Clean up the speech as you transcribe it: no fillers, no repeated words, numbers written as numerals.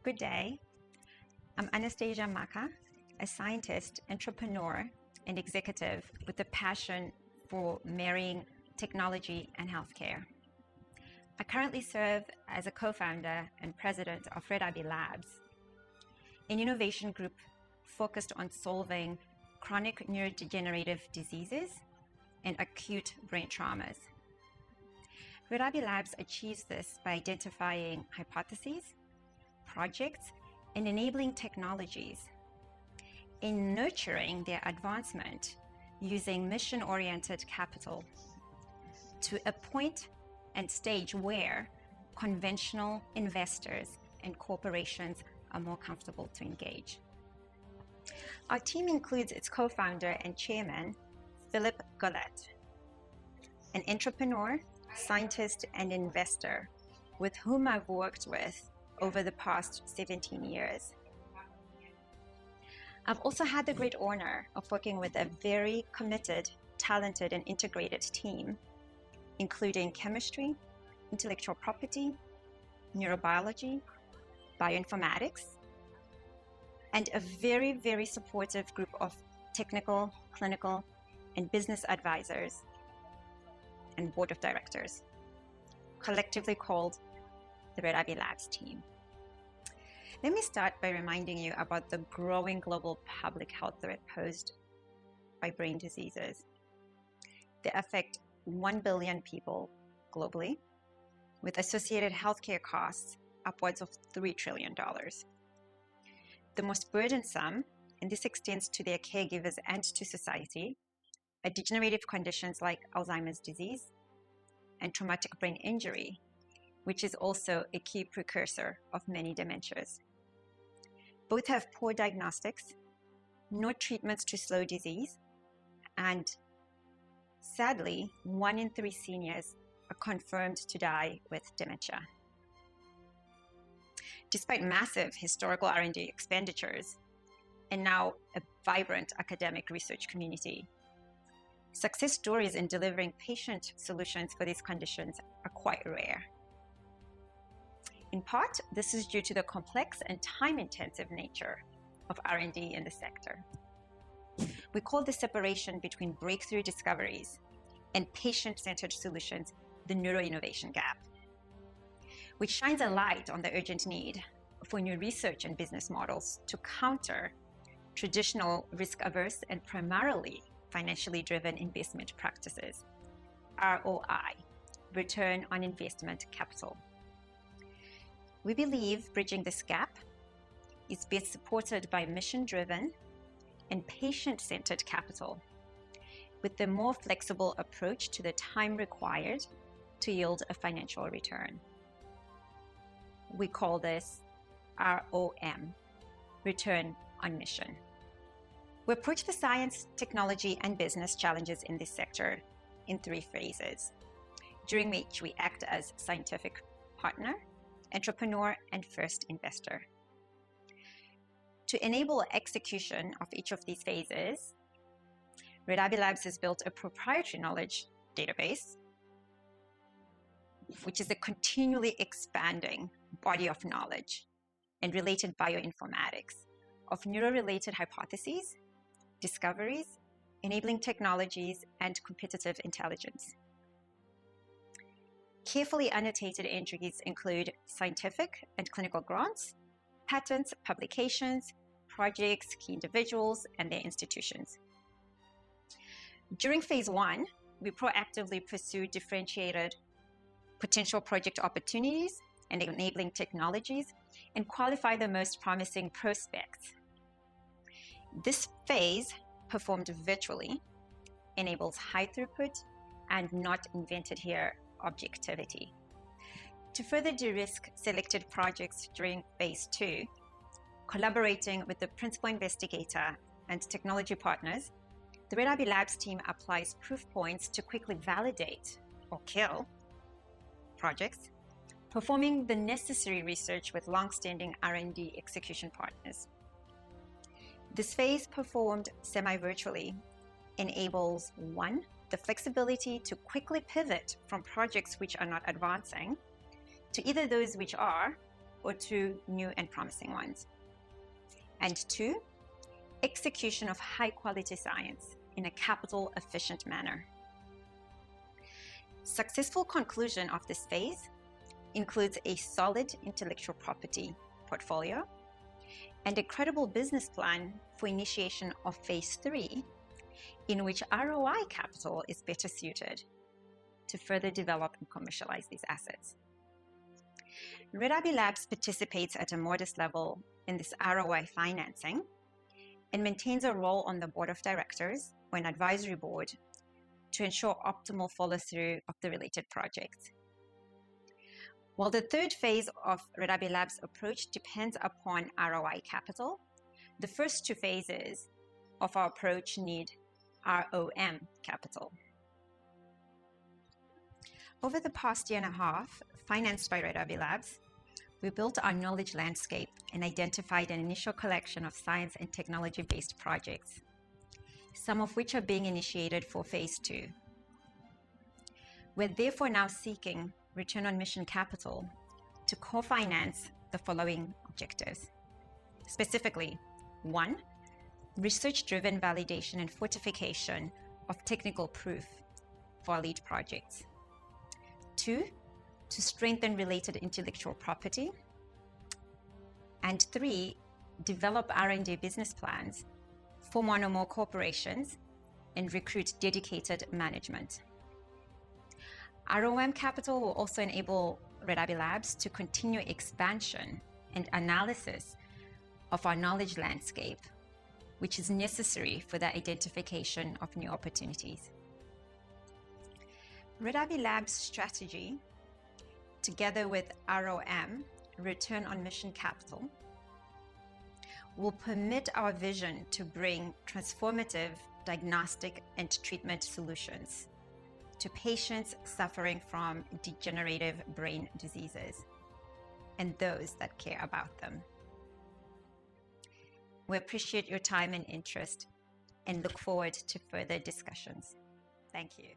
Good day. I'm Anastasia Maka, a scientist, entrepreneur, and executive with a passion for marrying technology and healthcare. I currently serve as a co-founder and president of RAL Labs, an innovation group focused on solving chronic neurodegenerative diseases and acute brain traumas. RAL Labs achieves this by identifying hypotheses, projects, and enabling technologies, in nurturing their advancement using mission-oriented capital to a point and stage where conventional investors and corporations are more comfortable to engage. Our team includes its co-founder and chairman, Philip Gollet, an entrepreneur, scientist, and investor with whom I've worked with over the past 17 years. I've also had the great honor of working with a very committed, talented, and integrated team, including chemistry, intellectual property, neurobiology, bioinformatics, and a very, very supportive group of technical, clinical, and business advisors and board of directors, collectively called the RAL Labs team. Let me start by reminding you about the growing global public health threat posed by brain diseases. They affect 1 billion people globally, with associated healthcare costs upwards of $3 trillion. The most burdensome, and this extends to their caregivers and to society, are degenerative conditions like Alzheimer's disease and traumatic brain injury, which is also a key precursor of many dementias. Both have poor diagnostics, no treatments to slow disease, and sadly, 1 in 3 seniors are confirmed to die with dementia. Despite massive historical R&D expenditures, and now a vibrant academic research community, success stories in delivering patient solutions for these conditions are quite rare. In part, this is due to the complex and time-intensive nature of R&D in the sector. We call the separation between breakthrough discoveries and patient-centered solutions the neuroinnovation gap, which shines a light on the urgent need for new research and business models to counter traditional risk-averse and primarily financially driven investment practices, ROI, return on investment capital. We believe bridging this gap is best supported by mission-driven and patient-centered capital, with a more flexible approach to the time required to yield a financial return. We call this ROM, return on mission. We approach the science, technology, and business challenges in this sector in 3 phases, during which we act as scientific partner, entrepreneur, and first investor. To enable execution of each of these phases, RAL Labs has built a proprietary knowledge database, which is a continually expanding body of knowledge and related bioinformatics of neuro-related hypotheses, discoveries, enabling technologies, and competitive intelligence. Carefully annotated entries include scientific and clinical grants, patents, publications, projects, key individuals, and their institutions. During phase 1, we proactively pursue differentiated potential project opportunities and enabling technologies and qualify the most promising prospects. This phase, performed virtually, enables high throughput and not invented here objectivity. To further de-risk selected projects during phase 2, collaborating with the principal investigator and technology partners, the RAL Labs team applies proof points to quickly validate or kill projects, performing the necessary research with long-standing R&D execution partners. This phase, performed semi-virtually, enables 1, the flexibility to quickly pivot from projects which are not advancing to either those which are or 2 new and promising ones. And 2, execution of high quality science in a capital efficient manner. Successful conclusion of this phase includes a solid intellectual property portfolio and a credible business plan for initiation of phase 3, in which ROI capital is better suited to further develop and commercialize these assets. RAL Labs participates at a modest level in this ROI financing and maintains a role on the board of directors or an advisory board to ensure optimal follow-through of the related projects. While the third phase of RAL Labs' approach depends upon ROI capital, the first 2 phases of our approach need ROM capital. Over the past year and a half, financed by RAL Labs, we built our knowledge landscape and identified an initial collection of science and technology-based projects, some of which are being initiated for phase 2. We're therefore now seeking return on mission capital to co-finance the following objectives. Specifically, 1, research-driven validation and fortification of technical proof for our lead projects. 2, to strengthen related intellectual property. And 3, develop R&D business plans, form 1 or more corporations, and recruit dedicated management. ROM capital will also enable RAL Labs to continue expansion and analysis of our knowledge landscape, which is necessary for the identification of new opportunities. RAL Labs' strategy, together with ROM, return on mission capital, will permit our vision to bring transformative diagnostic and treatment solutions to patients suffering from degenerative brain diseases and those that care about them. We appreciate your time and interest and look forward to further discussions. Thank you.